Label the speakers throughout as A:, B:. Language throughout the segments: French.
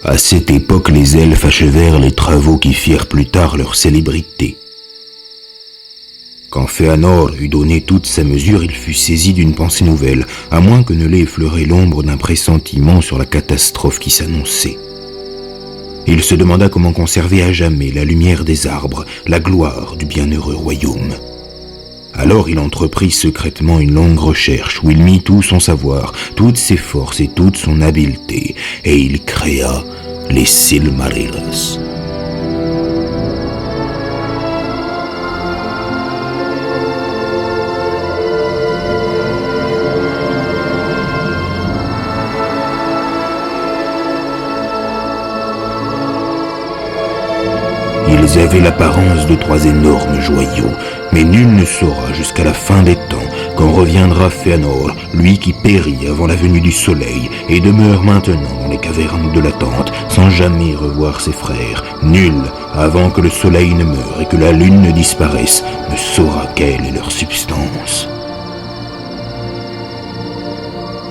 A: À cette époque, les elfes achevèrent les travaux qui firent plus tard leur célébrité. Quand Fëanor eut donné toute sa mesure, il fut saisi d'une pensée nouvelle, à moins que ne l'ait effleuré l'ombre d'un pressentiment sur la catastrophe qui s'annonçait. Il se demanda comment conserver à jamais la lumière des arbres, la gloire du bienheureux royaume. Alors il entreprit secrètement une longue recherche où il mit tout son savoir, toutes ses forces et toute son habileté, et il créa les Silmarils. Ils avaient l'apparence de 3 énormes joyaux, mais nul ne saura jusqu'à la fin des temps quand reviendra Fëanor, lui qui périt avant la venue du soleil et demeure maintenant dans les cavernes de l'attente sans jamais revoir ses frères. Nul, avant que le soleil ne meure et que la lune ne disparaisse, ne saura quelle est leur substance.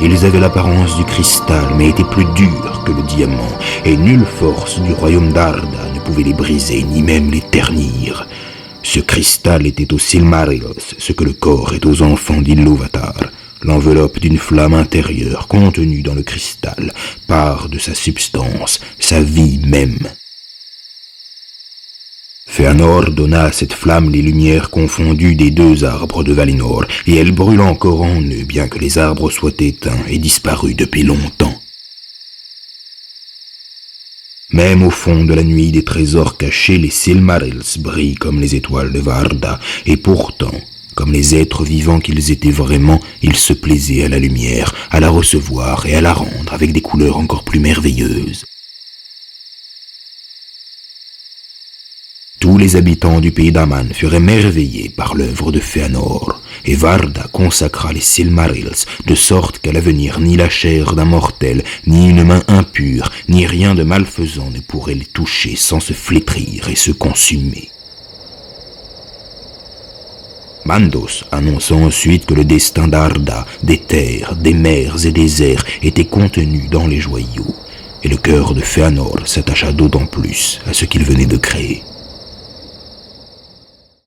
A: Ils avaient l'apparence du cristal, mais étaient plus durs que le diamant, et nulle force du royaume d'Arda ne pouvait les briser, ni même les ternir. Ce cristal était aux Silmarils, ce que le corps est aux enfants d'Ilúvatar, l'enveloppe d'une flamme intérieure contenue dans le cristal, part de sa substance, sa vie même. Fëanor donna à cette flamme les lumières confondues des 2 arbres de Valinor, et elle brûle encore en eux, bien que les arbres soient éteints et disparus depuis longtemps. Même au fond de la nuit des trésors cachés, les Silmarils brillent comme les étoiles de Varda, et pourtant, comme les êtres vivants qu'ils étaient vraiment, ils se plaisaient à la lumière, à la recevoir et à la rendre avec des couleurs encore plus merveilleuses. Tous les habitants du pays d'Aman furent émerveillés par l'œuvre de Fëanor, et Varda consacra les Silmarils, de sorte qu'à l'avenir ni la chair d'un mortel, ni une main impure, ni rien de malfaisant ne pourrait les toucher sans se flétrir et se consumer. Mandos annonça ensuite que le destin d'Arda, des terres, des mers et des airs était contenu dans les joyaux, et le cœur de Fëanor s'attacha d'autant plus à ce qu'il venait de créer.